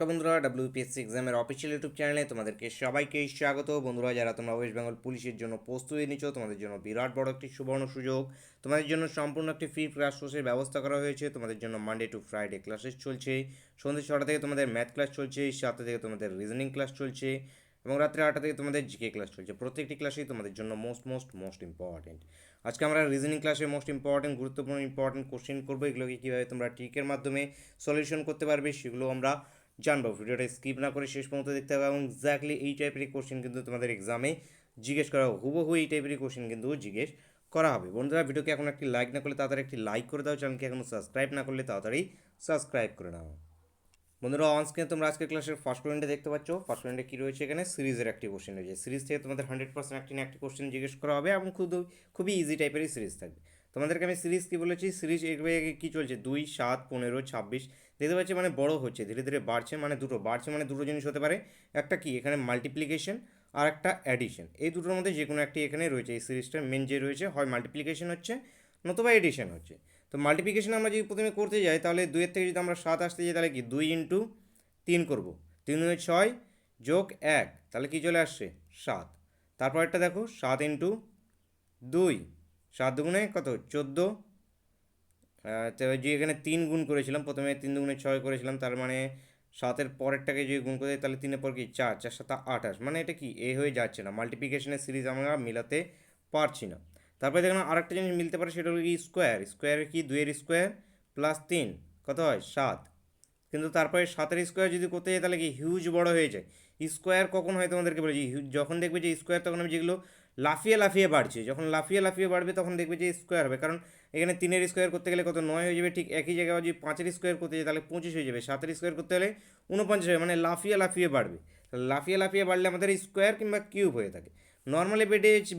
বন্ধুরা WPSC এক্সামের official YouTube চ্যানেলে তোমাদেরকে সবাইকে স্বাগত। বন্ধুরা, যারা তোমরা ওয়েস্ট বেঙ্গল পুলিশের জন্য প্রস্তুতি নিচ্ছ, তোমাদের জন্য বিরাট বড় একটি সুবর্ণ সুযোগ। তোমাদের জন্য সম্পূর্ণ একটি ফ্রি ক্লাস কোর্সের ব্যবস্থা করা হয়েছে। তোমাদের জন্য মানডে টু ফ্রাইডে ক্লাসেস চলছে। সন্ধ্যে 6টা থেকে তোমাদের ম্যাথ ক্লাস চলছে, 7টা থেকে তোমাদের রিজনিং ক্লাস চলছে এবং রাত্রে 8টা থেকে তোমাদের জিকে ক্লাস চলছে। প্রত্যেকটি ক্লাসেই তোমাদের জন্য মোস্ট ইম্পর্টেন্ট। আজকে আমরা রিজনিং ক্লাসে মোস্ট ইম্পর্টেন্ট কোশ্চেন করবো। এগুলোকে কীভাবে তোমরা ট্রিকের মাধ্যমে সলিউশন করতে পারবে সেগুলো আমরা জানবো। ভিডিওটা স্কিপ না করে শেষ পর্যন্ত দেখতে হবে এবং এক্স্যাক্টলি এই টাইপেরই কোশ্চেন কিন্তু তোমাদের এক্সামে জিজ্ঞেস করা হবে। হুবহু এই টাইপেরই কোশ্চেন কিন্তু জিজ্ঞেস করা হবে। বন্ধুরা, ভিডিওকে এখন একটি লাইক না করলে তাড়াতাড়ি একটি লাইক করে দাও। চ্যানেলকে এখনও সাবস্ক্রাইব না করলে তাড়াতাড়ি সাবস্ক্রাইব করে নাও। বন্ধুরা, অনস্ক্রিনে তোমরা আজকের ক্লাসের ফার্স্ট পয়েন্টে দেখতে পাচ্ছ। ফার্স্ট পয়েন্টে কী রয়েছে, এখানে সিরিজের একটি কোশ্চেন রয়েছে। সিরিজ থেকে তোমাদের 100% একটি কোশ্চেন জিজ্ঞেস করা হবে এবং খুবই ইজি টাইপেরই সিরিজ থাকবে। তোমাদেরকে আমি সিরিজ কী বলেছি, সিরিজ এগুলো কী চলছে 2, 7, 15, 26 দেখতে পাচ্ছি, মানে বড় হচ্ছে, ধীরে ধীরে বাড়ছে, মানে দুটো জিনিস হতে পারে। একটা কি এখানে মাল্টিপ্লিকেশন আর একটা অ্যাডিশন, এই দুটোর মধ্যে যে কোনো একটি এখানে রয়েছে। এই সিরিজটার মেন যে রয়েছে, হয় মাল্টিপ্লিকেশন হচ্ছে নতুবা এডিশন হচ্ছে। তো মাল্টিপ্লিকেশন আমরা যদি প্রথমে করতে যাই, তাহলে 2-এর থেকে যদি আমরা 7 আসতে যাই, তাহলে কি 2 ইন্টু 3 করবো, 3 2 6 যোগ 1, তাহলে কি চলে আসছে 7। তারপর একটা দেখো 7 ইন্টু 2, 7 দুগুণে কত 14। তো যে এখানে 3 গুণ করেছিলাম, প্রথমে 3 দুগুণে 6 করেছিলাম, তার মানে 7-এর পরেরটাকে যদি গুণ করে তাহলে 3-এর পর কি 4, 4 7 28, মানে এটা কি এ হয়ে যাচ্ছে না, মাল্টিপ্লিকেশনের সিরিজ আমরা মিলাতে পারছি না। তারপরে দেখলাম আরেকটা জিনিস মিলতে পারে, সেটা হলো কি স্কোয়ার কি 2-এর স্কোয়ার প্লাস 3 কত হয় 7। কিন্তু তারপরে 7-এর স্কোয়ার যদি করতে যাই তাহলে কি হিউজ বড় হয়ে যায়। স্কোয়ার কখন হয় তোমাদেরকে বলেছি, যখন দেখবে যে স্কোয়ার, তখন আমি যেগুলো লাফিয়ে বাড়ছে, যখন লাফিয়ে বাড়বে তখন দেখবে যে স্কোয়ার হবে। কারণ এখানে 3-এর স্কোয়ার করতে গেলে কত 9 হয়ে যাবে, ঠিক একই জায়গায় যদি 5-এর স্কোয়ার করতে যাই তাহলে 25 হয়ে যাবে, 7-এর স্কোয়ার করতে হলে 49 হবে, মানে লাফিয়ে বাড়বে। লাফিয়ে বাড়লে আমাদের স্কোয়ার কিংবা কিউব হয়ে থাকে। নর্মালি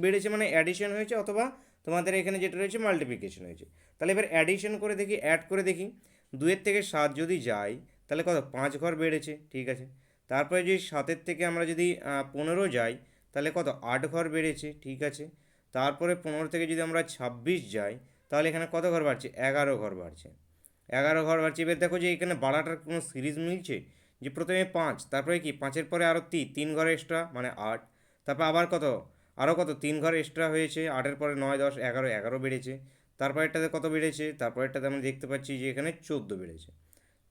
বেড়েছে মানে অ্যাডিশন হয়েছে, অথবা তোমাদের এখানে যেটা রয়েছে মাল্টিপ্লিকেশন হয়েছে। তাহলে এবার অ্যাডিশন করে দেখি, অ্যাড করে দেখি, 2-এর থেকে 7 যদি যাই তাহলে কত 5 ঘর বেড়েছে, ঠিক আছে। তারপরে যদি 7-এর থেকে আমরা যদি 15 যাই তাহলে কত 8 ঘর বেড়েছে, ঠিক আছে। তারপরে 15 থেকে যদি আমরা 26 যাই তাহলে এখানে কত ঘর বাড়ছে, 11 ঘর বাড়ছে, 11 ঘর বাড়ছে। এবার দেখো যে এখানে বাড়াটার কোনো সিরিজ মিলছে, যে প্রথমে 5, তারপরে কি 5-এর পরে আরও 3 ঘর এক্সট্রা মানে 8, তারপর আবার আরও 3 ঘর এক্সট্রা হয়েছে, 8-এর পরে 9, 10, 11 বেড়েছে। তারপরেরটাতে কত বেড়েছে, তারপরেরটাতে আমরা দেখতে পাচ্ছি যে এখানে 14 বেড়েছে।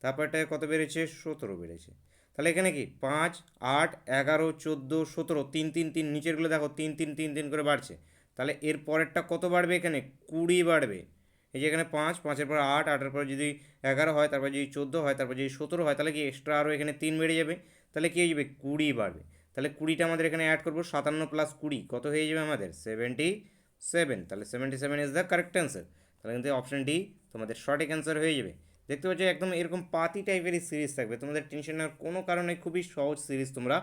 তারপরটায় কত বেড়েছে, 17 বেড়েছে। তাহলে এখানে কি 5, 8, 11, 14, 17, 3 3 3, নিচেরগুলো দেখো 3 3 3 3 করে বাড়ছে। তাহলে এর পরেরটা কত বাড়বে, এখানে 20 বাড়বে। এই যে এখানে 5, 5-এর পর 8, 8-এর পর যদি 11 হয়, তারপর যদি 14 হয়, তারপর যদি 17 হয়, তাহলে কি এক্সট্রা আরও এখানে 3 বেড়ে যাবে। তাহলে কি হয়ে যাবে, 20 বাড়বে। তাহলে 20টা আমাদের এখানে অ্যাড করবো, 57 প্লাস 20 কত হয়ে যাবে আমাদের 77। তাহলে 77 ইজ দ্য কারেক্ট অ্যান্সার। তাহলে কিন্তু অপশান ডি তোমাদের সঠিক অ্যান্সার হয়ে যাবে। দেখতে পাচ্ছ একদম এরকম পাতি টাইপেরই সিরিজ থাকবে, তোমাদের টেনশন নেওয়ার কোনো কারণে, খুবই সহজ সিরিজ তোমরা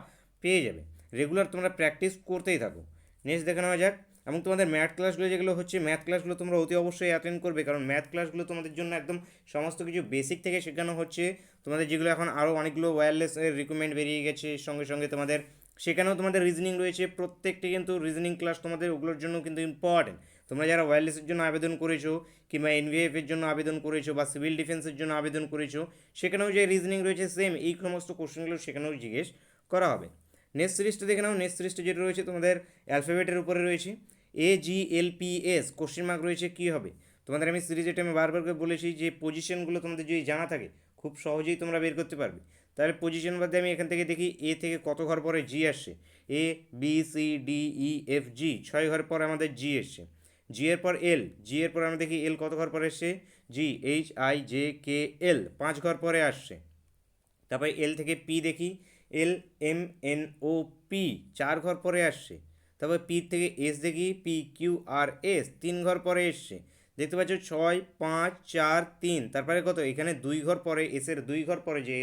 পেয়ে যাবে। রেগুলার তোমরা প্র্যাকটিস করতেই থাকো। নেক্সট দেখে নেওয়া যাক। এবং তোমাদের ম্যাথ ক্লাসগুলো যেগুলো হচ্ছে, ম্যাথ ক্লাসগুলো তোমরা অতি অবশ্যই অ্যাটেন্ড করবে, কারণ ম্যাথ ক্লাসগুলো তোমাদের জন্য একদম সমস্ত কিছু বেসিক থেকে শেখানো হচ্ছে। তোমাদের যেগুলো এখন আরও অনেকগুলো ওয়্যারলেস এর রিকমেন্ড বেরিয়ে গেছে, সঙ্গে সঙ্গে তোমাদের সেখানেও তোমাদের রিজনিং রয়েছে। প্রত্যেকটি কিন্তু রিজনিং ক্লাস তোমাদের ওগুলোর জন্য কিন্তু ইম্পর্টেন্ট। তোমরা যারা ওয়্যারলেসের জন্য আবেদন করেছো, কিংবা এনভিএফের জন্য আবেদন করেছো, বা সিভিল ডিফেন্সের জন্য আবেদন করেছো, সেখানেও যে রিজনিং রয়েছে সেম এই সমস্ত কোশ্চেনগুলো সেখানেও জিজ্ঞেস করা হবে। নেক্সট সিরিজটা দেখে নাও। নেক্সট সিরিজটা যেটা রয়েছে তোমাদের অ্যালফাবেটের উপরে রয়েছে, AGLPS কোশ্চেন মার্ক রয়েছে, কী হবে তোমাদের। আমি সিরিজ এটা আমি বারবার করে বলেছি যে পজিশনগুলো তোমাদের যদি জানা থাকে খুব সহজেই তোমরা বের করতে পারবে। তাহলে পজিশন বাদে আমি এখান থেকে দেখি এ থেকে কত ঘর পরে জি আসছে, ABCDEFG 6 ঘর পরে আমাদের জি এসছে। জি এর পর এল, জি এর পর আমরা দেখি এল কত ঘর পরে এসছে, GHIJKL 5 ঘর পরে আসছে। তারপরে এল থেকে পি দেখি, LMNOP 4 ঘর পরে আসছে। তারপর পি থেকে এস দেখি, PQRS 3 ঘর পরে এসছে। দেখতে পাচ্ছ 6, 5, 4, 3, তারপরে কত এখানে 2 ঘর পরে, এসের 2 ঘর পরে যে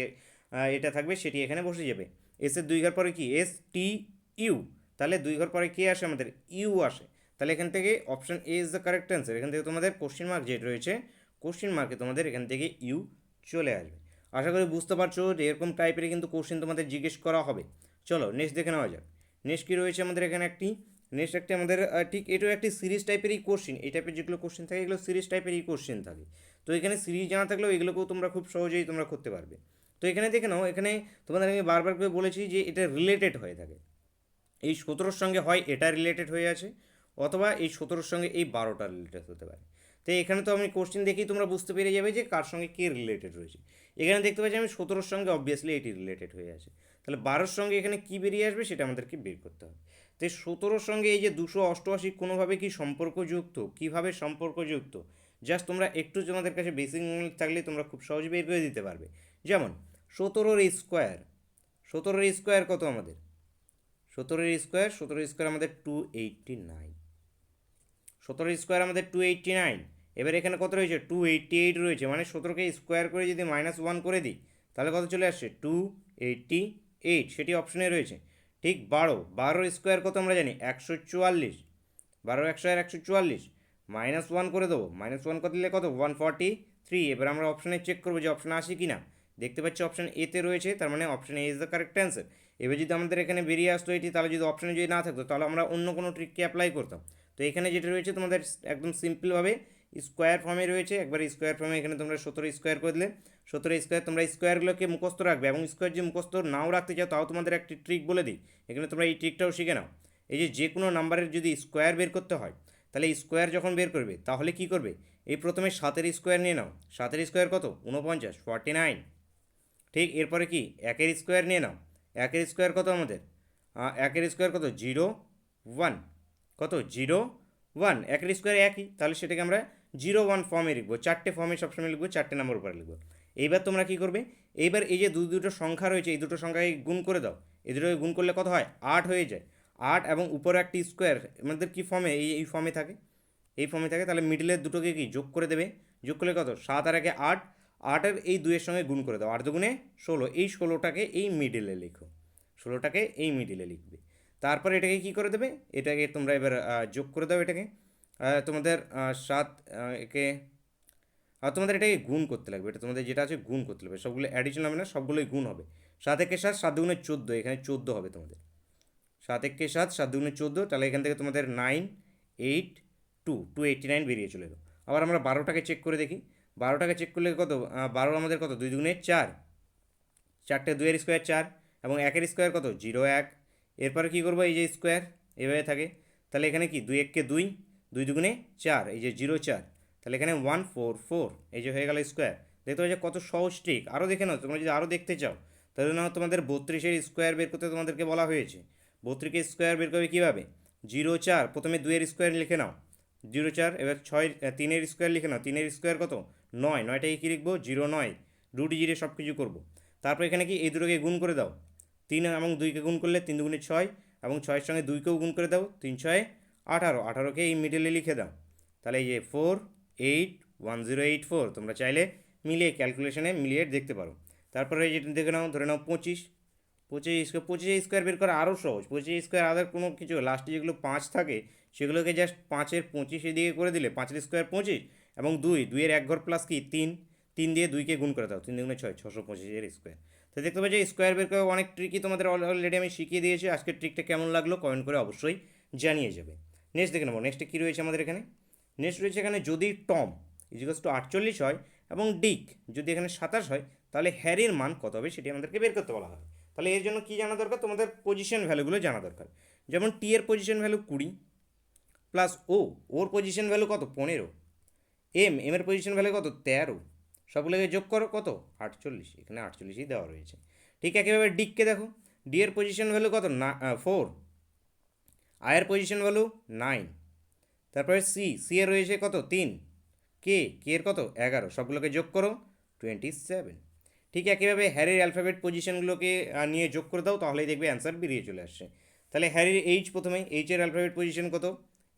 এটা থাকবে সেটি এখানে বসে যাবে। এসের 2 ঘর পরে কি STU, তাহলে 2 ঘর পরে কে আসে আমাদের ইউ আসে। তাহলে এখান থেকে option A is the correct answer. এখান থেকে তোমাদের কোশ্চেন মার্ক যেটা রয়েছে, কোশ্চেন মার্কে তোমাদের এখান থেকে ইউ চলে আসবে। আশা করি বুঝতে পারছো যে এরকম টাইপের কিন্তু কোশ্চেন তোমাদের জিজ্ঞেস করা হবে। চলো নেক্সট দেখে নেওয়া যাক। নেক্সট কী রয়েছে আমাদের এখানে নেক্সট একটি আমাদের ঠিক এটাও একটি সিরিজ টাইপেরই কোশ্চেন। এই টাইপের যেগুলো কোশ্চেন থাকে এগুলো সিরিজ টাইপেরই কোশ্চেন থাকে। তো এখানে সিরিজ জানা থাকলেও এগুলোকেও তোমরা খুব সহজেই তোমরা করতে পারবে। তো তো এখানে দেখে নাও, এখানে তোমাদের আমি বারবার করে বলেছি যে এটা রিলেটেড হয়ে থাকে। এই 17-র সঙ্গে হয় এটা রিলেটেড হয়ে আছে, অথবা এই 17-র সঙ্গে এই 12টা রিলেটেড হতে পারে। তো এখানে তো আমি কোশ্চেন দেখেই তোমরা বুঝতে পেরে যাবে যে কার সঙ্গে কে রিলেটেড রয়েছে। এখানে দেখতে পাচ্ছি আমি 17-র সঙ্গে অবভিয়াসলি এটি রিলেটেড হয়ে আছে, তাহলে 12-র সঙ্গে এখানে কী বেরিয়ে আসবে সেটা আমাদেরকে বের করতে হবে। তো 17-র সঙ্গে এই যে 288 কোনোভাবে কি সম্পর্কযুক্ত, কীভাবে সম্পর্কযুক্ত, জাস্ট তোমরা একটু তোমাদের কাছে বেসিক নলেজ থাকলে তোমরা খুব সহজে বের করে দিতে পারবে। যেমন 17-র স্কোয়ার, 17-র স্কোয়ার কত আমাদের, 17-র স্কোয়ার আমাদের 289, 17-র স্কোয়ার আমাদের 289। এবার এখানে কত রয়েছে, 288 রয়েছে, মানে 17কে স্কোয়ার করে যদি -1 করে দিই তাহলে কত চলে আসছে, 288, সেটি অপশনে রয়েছে। ঠিক 12-র স্কোয়ার কত আমরা জানি 144, 12 100 আর 144, -1 করে দেবো, -1 করে দিলে কত 143। এবার আমরা অপশানে চেক করবো যে অপশানে আসে কি না, দেখতে পাচ্ছি অপশান এতে রয়েছে, তার মানে option A is the correct answer. এবার যদি আমাদের এখানে বেরিয়ে আসতো এটি, তাহলে যদি অপশানে যদি না থাকতো তাহলে আমরা অন্য কোনো ট্রিককে অ্যাপ্লাই করতাম। তো এখানে যেটা রয়েছে তোমাদের একদম সিম্পলভাবে স্কোয়ার ফর্মে রয়েছে, একবার স্কোয়ার ফর্মে এখানে তোমরা 17 স্কোয়ার করে দিলে, 17 স্কোয়ার তোমরা স্কোয়ারগুলোকে মুখস্থ রাখবে, এবং স্কোয়ার যে মুখস্থ নাও রাখতে চাও তাও তোমাদের একটি ট্রিক বলে দিই, এখানে তোমরা এই ট্রিকটাও শিখে নাও। এই যে কোনো নাম্বারের যদি স্কোয়ার বের করতে হয়, তাহলে স্কোয়ার যখন বের করবে তাহলে কি করবে, এই প্রথমে 7-এর স্কোয়ার নিয়ে নাও, 7-এর স্কোয়ার কত 49, 49। ঠিক এরপরে কি 1-এর স্কোয়ার নিয়ে নাও, 1-এর স্কোয়ার কত আমাদের, 1-এর স্কোয়ার কত 0 1, কত 0 1, 1-এর স্কোয়ার একই, তাহলে সেটাকে আমরা 0 1 ফর্মে লিখবো, 4টে ফর্মে সবসময় লিখবো, 4টে নাম্বার উপরে লিখবো। এইবার তোমরা কি করবে, এইবার এই যে দুটো সংখ্যা রয়েছে এই দুটো সংখ্যাকে গুণ করে দাও, এই দুটোকে গুণ করলে কত হয় 8 হয়ে যায়, 8 এবং উপরে একটি স্কোয়ার আমাদের কি ফর্মে, এই ফর্মে থাকে, এই ফর্মে থাকে, তাহলে মিডিলের দুটোকে কি যোগ করে দেবে, যোগ করলে কত 7 আর 1 8, 8-এর এই 2-এর সঙ্গে গুণ করে দাও, 8 দুগুণে 16, এই 16টাকে এই মিডিলে লিখো, 16টাকে এই মিডিলে লিখবে। তারপর এটাকে কি করে দেবে, এটাকে তোমরা এবার যোগ করে দাও, এটাকে তোমাদের 7 একে তোমাদের এটাকে গুণ করতে লাগবে, এটা তোমাদের যেটা আছে গুণ করতে লাগবে, সবগুলো অ্যাডিশন হবে না, সবগুলোই গুণ হবে। 7 একে 7, 7 দুগুণে 14, এখানে 14 হবে তোমাদের, 7 একে 7, 7 দুগুণে 14, তাহলে এখান থেকে তোমাদের 9 8 289 বেরিয়ে চলে এলো। আবার আমরা 12টাকে চেক করে দেখি, 12টাকে চেক করলে কত, 12 আমাদের কত 2 দুগুণে 4, 4টে 2-এর স্কোয়ার 4, এবং 1-এর স্কোয়ার কত 0 1। এরপরে কী করবো, এই যে স্কোয়ার এভাবে থাকে, তাহলে এখানে কি 2 1কে 2, 2 দুগুণে 4, এই যে 0 4, তাহলে এখানে 144, এই যে হয়ে গেল স্কোয়ার। দেখতে পাচ্ছ কত সহজ ট্রিক। আরও দেখে নাও, তোমরা যদি আরও দেখতে চাও তাহলে নাও তোমাদের 32-এর স্কোয়ার বের করতে তোমাদেরকে বলা হয়েছে, 32-এর স্কোয়ার বের করবে কীভাবে, 0 4, প্রথমে 2-এর স্কোয়ার লিখে নাও 0 4, এবার 3-এর স্কোয়ার লিখে নাও, 3-এর স্কোয়ার কত 9, 9টাকে কী লিখবো 0 9, রুটি জিরে সব কিছু করবো। তারপর এখানে কি এই দুটোকে গুণ করে দাও, 3 এবং 2কে গুণ করলে 3 দুগুণে 6, এবং 6-এর সঙ্গে 2কেও গুণ করে দাও, 3 6 18, 18কে এই মিডলে লিখে দাও, তাহলে এই যে 4 8 1084, তোমরা চাইলে মিলিয়ে ক্যালকুলেশনে মিলিয়ে দেখতে পারো। তারপরে এই যেটা দেখে নাও, ধরে নাও 25, 25 স্কোয়ার বের করা আরও সহজ, 25 স্কোয়ার আদার কোনো কিছু লাস্টে যেগুলো 5 থাকে সেগুলোকে জাস্ট 5-এর 25 এদিকে করে দিলে, 5-এর স্কোয়ার 25, এবং 2-এর এক ঘর প্লাস কি 3, 3 দিয়ে 2কে গুণ করে দাও, 3 দুগুণে 6, 625-এর স্কোয়ার। তো দেখতে পাচ্ছি স্কোয়ার বের করে অনেক ট্রিকই তোমাদের অলরেডি আমি শিখিয়ে দিয়েছি। আজকের ট্রিকটা কেমন লাগলো কমেন্ট করে অবশ্যই জানিয়ে যাবে। নেক্সট দেখে নেবো, নেক্সটে কী রয়েছে আমাদের এখানে, নেক্সট রয়েছে এখানে যদি টম ইজিকালস টু 48 হয় এবং ডিক যদি এখানে 27 হয়, তাহলে হ্যারির মান কত হবে সেটি আমাদেরকে বের করতে বলা হয়। তাহলে এর জন্য কী জানা দরকার, তোমাদের পজিশন ভ্যালুগুলো জানা দরকার। যেমন টি এর পজিশন ভ্যালু 20, প্লাস ওর পজিশন ভ্যালু কত 15, এর পজিশন ভ্যালু কত 13, সবগুলোকে যোগ করো কত 48, এখানে 48ই দেওয়া রয়েছে। ঠিক একইভাবে ডিককে দেখো, ডি এর পজিশন ভ্যালু কত 4, আয়ের পজিশন ভ্যালু 9, তারপরে সি এর রয়েছে কত 3, কে এর কত 11, সবগুলোকে যোগ করো 27। ঠিক একইভাবে হ্যারির অ্যালফাবেট পজিশনগুলোকে নিয়ে যোগ করে দাও, তাহলেই দেখবে অ্যান্সার বেরিয়ে চলে আসছে। তাহলে হ্যারির এইচ, প্রথমে এইচের অ্যালফাবেট পজিশন কত,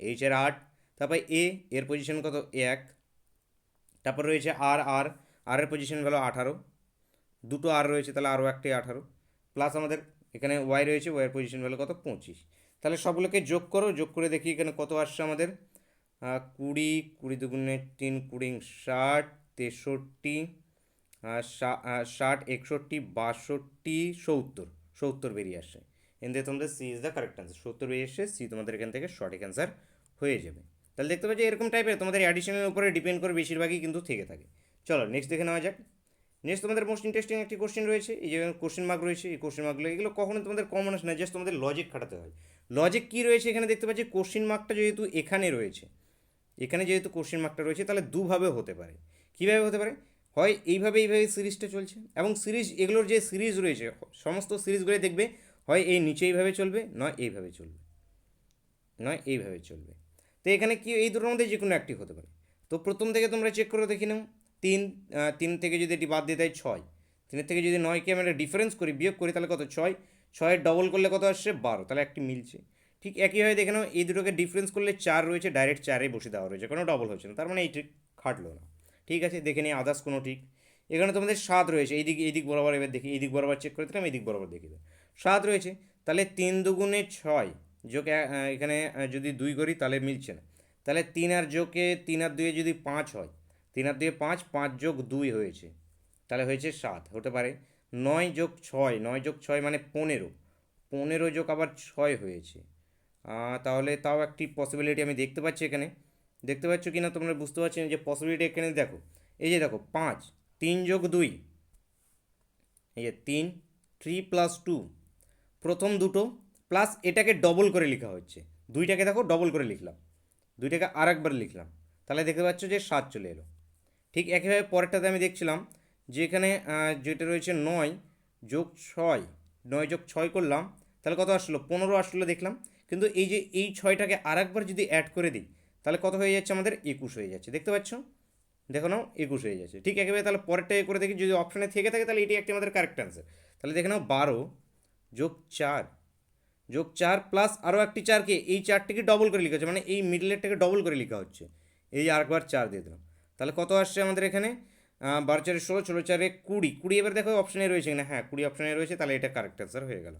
এইচের 8, তারপরে এর পজিশন কত 1, তারপর রয়েছে এর পজিশন ভ্যালু 18, দুটো আর রয়েছে তাহলে আরও একটি 18, প্লাস আমাদের এখানে ওয়াই রয়েছে, ওয়াইয়ের পজিশন ভ্যালু কত 25। তাহলে সবগুলোকে যোগ করো, যোগ করে দেখি এখানে কত আসছে আমাদের, 20, 20 দুগুণে 3 20 60, 63, 60 61 62 70 বেরিয়ে আসছে। এতে তোমাদের C is the correct answer, 70 বেরিয়ে এসছে, সি তোমাদের এখান থেকে সঠিক অ্যান্সার হয়ে যাবে। তাহলে দেখতে পাচ্ছি এরকম টাইপের তোমাদের অ্যাডিশনের উপরে ডিপেন্ড করে বেশিরভাগই কিন্তু থেকে থাকে। চলো নেক্সট দেখে নেওয়া যাক। নেক্সট তোমাদের মোস্ট ইন্টারেস্টিং একটি কোশ্চেন রয়েছে, এই যে কোশ্চেন মার্ক রয়েছে, এই কোশ্চেন মার্কগুলো এগুলো কখনো তোমাদের কমন আসে না, জাস্ট তোমাদের লজিক খাটাতে হয়। লজিক কী রয়েছে এখানে দেখতে পাচ্ছি, কোশ্চেন মার্কটা যেহেতু এখানে রয়েছে, এখানে যেহেতু কোশ্চেন মার্কটা রয়েছে, তাহলে দুভাবে হতে পারে। কীভাবে হতে পারে? হয় এইভাবে সিরিজটা চলছে, এবং সিরিজ এগুলোর যে সিরিজ রয়েছে সমস্ত সিরিজগুলো দেখবে হয় এই নিচে এইভাবে চলবে, নয় এইভাবে চলবে, নয় এইভাবে চলবে। তো এখানে কি এই দুটোর মধ্যে যে কোনো একটি হতে পারে। তো প্রথম থেকে তোমরা চেক করে দেখে নাও, তিন থেকে যদি এটি বাদ দিয়ে দেয় 6, 3 থেকে যদি 9কে আমরা ডিফারেন্স করি, বিয়োগ করি, তাহলে কত? 6, 6 ডবল করলে কত আসছে? 12, তাহলে একটি মিলছে। ঠিক একইভাবে দেখে নাও, এই দুটোকে ডিফারেন্স করলে 4 রয়েছে, ডাইরেক্ট 4এ বসে দেওয়া রয়েছে, কোনো ডবল হচ্ছে না, তার মানে এই ট্রিক খাটলো না। ঠিক আছে, দেখে নিই আদার্স কোনো ট্রিক। এখানে তোমাদের 7 রয়েছে, এইদিক বরাবর, এবার দেখি এইদিক বরাবর চেক করে দিলাম, এইদিক বরাবর দেখি 7 রয়েছে, তাহলে 3 দুগুণে 6 যোগ এখানে যদি 2 করি তাহলে মিলছে না, তাহলে 3 আর যোগে 3 আর 2 যদি 5 হয়, 3 আর 2 5, 5 যোগ 2 হয়েছে, তাহলে হয়েছে 7 হতে পারে। 9 যোগ 6, 9 যোগ 6 মানে 15, 15 যোগ আবার 6 হয়েছে, তাহলে তাও একটি পসিবিলিটি আমি দেখতে পাচ্ছি এখানে। দেখতে পাচ্ছ কি না তোমরা বুঝতে পারছো যে পসিবিলিটি এখানে দেখো, এই যে দেখো 5, 3 যোগ 2, এই যে 3, 3 প্লাস 2, প্রথম দুটো প্লাস এটাকে ডবল করে লেখা হচ্ছে, 2টাকে দেখো ডবল করে লিখলাম, 2টাকে আর একবার লিখলাম, তাহলে দেখতে পাচ্ছ যে 7 চলে এলো। ঠিক একইভাবে পরেরটাতে আমি দেখছিলাম যে এখানে যেটা রয়েছে 9 যোগ 6, 9 যোগ 6 করলাম, তাহলে কত আসলো? 15 আসলো দেখলাম, কিন্তু এই যে এই 6টাকে আর একবার যদি অ্যাড করে দিই, তাহলে কত হয়ে যাচ্ছে? আমাদের 21 হয়ে যাচ্ছে, দেখতে পাচ্ছ? দেখো নাও 21 হয়ে যাচ্ছে। ঠিক একেবারে তাহলে পরেরটা করে দেখি, যদি অপশানে থেকে থাকে তাহলে এটি একটি আমাদের কারেক্ট অ্যান্সার। তাহলে দেখে নাও 12 যোগ 4 যোগ 4 প্লাস আরও একটি 4কে, এই 4টিকে ডবল করে লেখা হচ্ছে, মানে এই মিডলেরটাকে ডবল করে লেখা হচ্ছে, এই যে আরেকবার 4 দিয়ে দিলাম, তাহলে কত আসছে আমাদের এখানে? 12 4 16, 16 4 20, 20 এবার দেখো অপশানে রয়েছে কিনা, হ্যাঁ 20 অপশানে রয়েছে, তাহলে এটা কারেক্ট অ্যান্সার হয়ে গেল।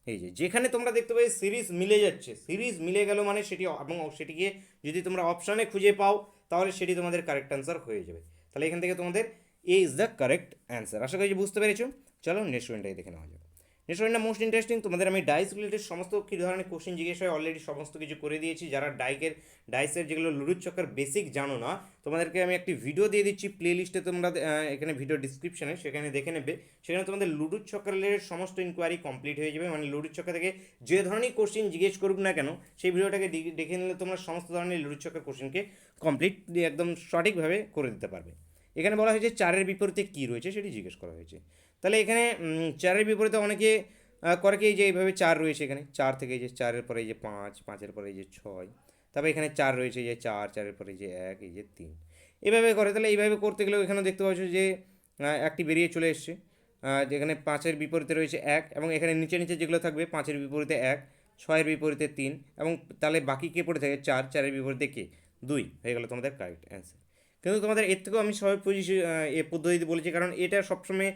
এই যে যেখানে তোমরা দেখতে পাই সিরিজ মিলে যাচ্ছে, সিরিজ মিলে গেল মানে সেটি, এবং সেটিকে যদি তোমরা অপশানে খুঁজে পাও তাহলে সেটি তোমাদের কারেক্ট অ্যান্সার হয়ে যাবে। তাহলে এখান থেকে তোমাদের এ ইজ দ্য কারেক্ট অ্যান্সার। আশা করি বুঝতে পেরেছো। চলো নেক্সট ওয়েনটাই দেখে নেওয়া যাবে। নেক্সট ওয়েনটা মোস্ট ইন্টারেস্টিং, তোমাদের আমি ডাইস রিলেটেড সমস্ত কী ধরনের কোশ্চেন জিজ্ঞেস হয় অলরেডি সমস্ত কিছু করে দিয়েছি। যারা ডাইসের যেগুলো লুডুর চক্কর বেসিক জানো না, তোমাদেরকে আমি একটি ভিডিও দিয়ে দিচ্ছি প্লে লিস্টে, তোমরা এখানে ভিডিও ডিসক্রিপশানে সেখানে দেখে নেবে। সেখানে তোমাদের লুডুর চক্কর রিলেটেড সমস্ত ইনকোয়ারি কমপ্লিট হয়ে যাবে, মানে লুডুর চক্কর থেকে যে ধরনের কোশ্চেন জিজ্ঞেস করুক না কেন সেই ভিডিওটাকে দেখে নিলে তোমরা সমস্ত ধরনের লুডুর চক্কর কোশ্চেনকে কমপ্লিট একদম সঠিকভাবে করে দিতে পারবে। এখানে বলা হয়েছে 4-এর বিপরীতে কী রয়েছে সেটি জিজ্ঞেস করা হয়েছে। তাহলে এখানে 4-এর বিপরীতে অনেকে করে কি, এই যে এইভাবে 4 রয়েছে এখানে, 4 থেকে এই যে 4-এর পরে এই যে 5, 5-এর পরে এই যে 6, তারপরে এখানে 4 রয়েছে এই যে 4, 4-এর পরে এই যে 1, এই যে 3, এইভাবে করে। তাহলে এইভাবে করতে গেলেও এখানে দেখতে পাচ্ছ যে একটি বেরিয়ে চলে এসছে, যেখানে 5-এর বিপরীতে রয়েছে 1, এবং এখানে নিচে নিচে যেগুলো থাকবে 5-এর বিপরীতে 1, 6-এর বিপরীতে 3, এবং তাহলে বাকি কে পড়ে থাকে? 4, 4-এর বিপরীতে কে? 2 হয়ে গেল তোমাদের কারেক্ট অ্যান্সার। কিন্তু তোমাদের এর থেকেও আমি সহজ এ পদ্ধতিতে বলেছি, কারণ এটা সবসময়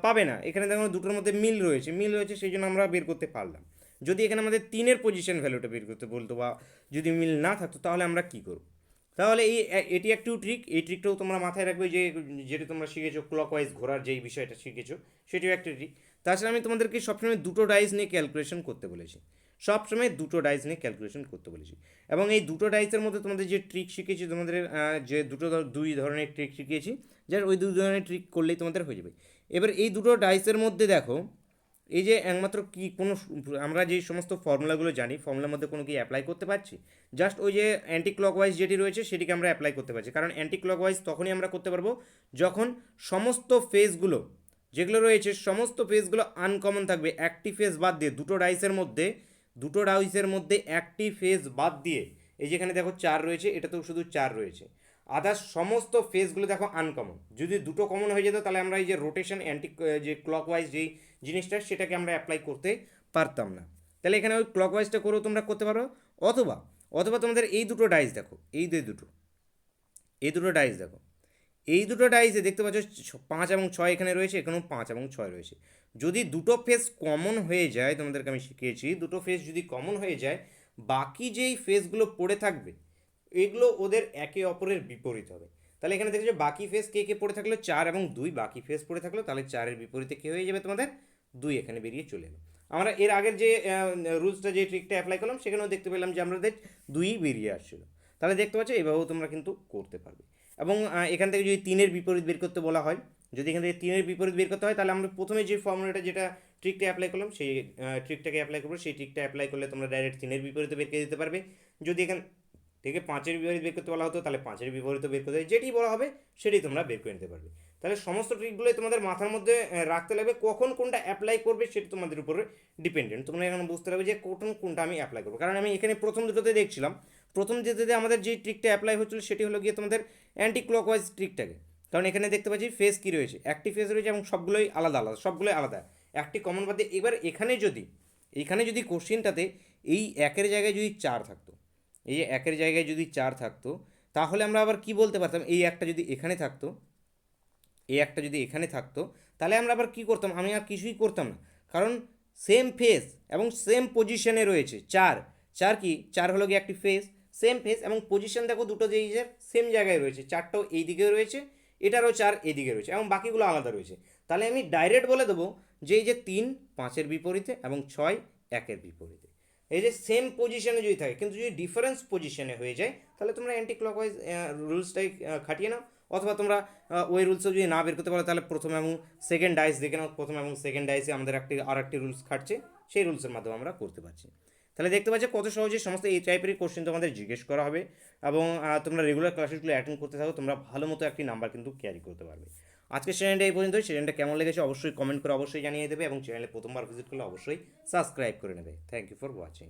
পাবে না। এখানে দেখো দুটোর মধ্যে মিল রয়েছে, সেই জন্য আমরা বের করতে পারলাম। যদি এখানে আমাদের 3-এর পজিশন ভ্যালুটা বের করতে বলতো, বা যদি মিল না থাকতো, তাহলে আমরা কী করব? তাহলে এটি একটু ট্রিক, এই ট্রিকটাও তোমরা মাথায় রাখবে, যেটা তোমরা শিখেছো ক্লকওয়াইজ ঘোরার যেই বিষয়টা শিখেছো সেটিও একটা ট্রিক। তাছাড়া আমি তোমাদেরকে সবসময় দুটো ডাইস নিয়ে ক্যালকুলেশন করতে বলেছি, সবসময় দুটো ডাইস নিয়ে ক্যালকুলেশন করতে বলেছি, এবং এই দুটো ডাইসের মধ্যে তোমাদের যে ট্রিক শিখেছি, তোমাদের যে দুই ধরনের ট্রিক শিখিয়েছি, যার ওই দুই ধরনের ট্রিক করলেই তোমাদের হয়ে যাবে। এবার এই দুটো ডাইসের মধ্যে দেখো, এই যে একমাত্র কি কোনো আমরা যে সমস্ত ফর্মুলাগুলো জানি, ফর্মুলার মধ্যে কোনো কি অ্যাপ্লাই করতে পারছি? জাস্ট ওই যে অ্যান্টি ক্লকওয়াইজ যেটি রয়েছে সেটিকে আমরা অ্যাপ্লাই করতে পারছি, কারণ অ্যান্টি ক্লকওয়াইজ তখনই আমরা করতে পারবো যখন সমস্ত ফেজগুলো যেগুলো রয়েছে সমস্ত ফেজগুলো আনকমন থাকবে, একটি ফেজ বাদ দিয়ে। দুটো ডাইসের মধ্যে একটি ফেজ বাদ দিয়ে, এই যেখানে দেখো 4 রয়েছে, এটাতেও শুধু 4 রয়েছে, আদার্স সমস্ত ফেজগুলো দেখো আনকমন। যদি দুটো কমন হয়ে যেত তাহলে আমরা এই যে রোটেশন যে ক্লকওয়াইজ যেই জিনিসটা সেটাকে আমরা অ্যাপ্লাই করতে পারতাম না। তাহলে এখানে ওই ক্লকওয়াইজটা করেও তোমরা করতে পারো, অথবা তোমাদের এই দুটো ডাইস দেখো, এই দুটো ডাইস দেখো, এই দুটো ডাইসে দেখতে পাচ্ছ 5 এবং 6 এখানে রয়েছে, এখানেও 5 এবং 6 রয়েছে। যদি দুটো ফেজ কমন হয়ে যায়, তোমাদেরকে আমি শিখিয়েছি, দুটো ফেজ যদি কমন হয়ে যায়, বাকি যেই ফেজগুলো পড়ে থাকবে এগুলো ওদের একে অপরের বিপরীত হবে। তাহলে এখানে দেখছো বাকি ফেজ কে কে পড়ে থাকলো? 4 এবং 2 বাকি ফেজ পড়ে থাকলো, তাহলে 4-এর বিপরীতে কী হয়ে যাবে? তোমাদের 2 এখানে বেরিয়ে চলে এলো। আমরা এর আগের যে রুলসটা, যে ট্রিকটা অ্যাপ্লাই করলাম, সেখানেও দেখতে পেলাম যে আমাদের 2ই বেরিয়ে আসছিলো। তাহলে দেখতে পাচ্ছ এইভাবেও তোমরা কিন্তু করতে পারবে। এবং এখান থেকে যদি 3-এর বিপরীত বের করতে বলা হয়, যদি এখান থেকে 3-এর বিপরীত বের করতে হয় তাহলে আমরা প্রথমে যে ফর্মুলাটা যেটা ট্রিকটা অ্যাপ্লাই করলাম সেই ট্রিকটাকে অ্যাপ্লাই করবো। সেই ট্রিকটা অ্যাপ্লাই করলে তোমরা ডাইরেক্ট 3-এর বিপরীতে বের করে দিতে পারবে। যদি এখান থেকে 5-এর বিপরীত বের করতে বলা হতো তাহলে 5-এর বিপরীত বের করতে, যেটি বলা হবে সেটাই তোমরা বের করে নিতে পারবে। তাহলে সমস্ত ট্রিকগুলোই তোমাদের মাথার মধ্যে রাখতে লাগবে, কখন কোনটা অ্যাপ্লাই করবে সেটা তোমাদের উপরে ডিপেন্ডেন্ট। তোমরা এখন বুঝতে পারবে যে কখন কোনটা আমি অ্যাপ্লাই করবো। কারণ আমি এখানে প্রথম দুটোতে দেখছিলাম, প্রথম যেটাতে আমাদের যে ট্রিকটা অ্যাপ্লাই হচ্ছিল সেটি হলো গিয়ে তোমাদের অ্যান্টি ক্লকওয়াইজ ট্রিকটাকে। কারণ এখানে দেখতে পাচ্ছি ফেস কী রয়েছে, একটি ফেস রয়েছে এবং সবগুলোই আলাদা আলাদা, সবগুলোই আলাদা, একটি কমন বাদ দিয়ে। এবার এখানে যদি কোশ্চেনটাতে এই একের জায়গায় যদি 4 থাকতো, এই একের জায়গায় যদি 4 থাকতো, তাহলে আমরা আবার কি বলতে পারতাম, এই একটা যদি এখানে থাকতো, এই একটা যদি এখানে থাকতো, তাহলে আমরা আবার কি করতাম, আমি আর কিছুই করতাম না। কারণ সেম ফেস এবং সেম পজিশনে রয়েছে 4, 4 কি 4 হলো গিয়ে একটি ফেস, সেম ফেস এবং পজিশন দেখো দুটো যেই যে সেম জায়গায় রয়েছে, 4টাও এই দিকে রয়েছে, এটারও 4 এদিকে রয়েছে এবং বাকিগুলো আলাদা রয়েছে। তাহলে আমি ডাইরেক্ট বলে দেবো যে এই যে 3 5-এর বিপরীতে এবং 6 1-এর বিপরীতে। এই যে সেম পজিশনে যদি থাকে কিন্তু যদি ডিফারেন্স পজিশনে হয়ে যায় তাহলে তোমরা অ্যান্টি ক্লকওয়াইজ রুলসটাই খাটিয়ে নাও। অথবা তোমরা ওই রুলসও যদি না বের করতে পারো তাহলে প্রথম এবং সেকেন্ড ডাইস দেখে নাও, প্রথম এবং সেকেন্ড ডাইসে আমাদের একটি রুলস খাটছে, সেই রুলসের মাধ্যমে আমরা করতে পারছি। তাহলে দেখতে পাচ্ছি কত সহজে সমস্ত এই টাইপের কোশ্চেন তোমাদের জিজ্ঞেস করা হবে এবং তোমরা রেগুলার ক্লাসেসগুলো অ্যাটেন্ড করতে থাকো, তোমরা ভালো মতো একটি নাম্বার কিন্তু ক্যারি করতে পারবে। আজকের চ্যানেলটা এই পর্যন্তই। চ্যানেলটা কেমন লেগেছে অবশ্যই কমেন্ট করে অবশ্যই জানিয়ে দেবে এবং চ্যানেলে প্রথমবার ভিজিট করলে অবশ্যই সাবস্ক্রাইব করে নেবে। Thank you for watching.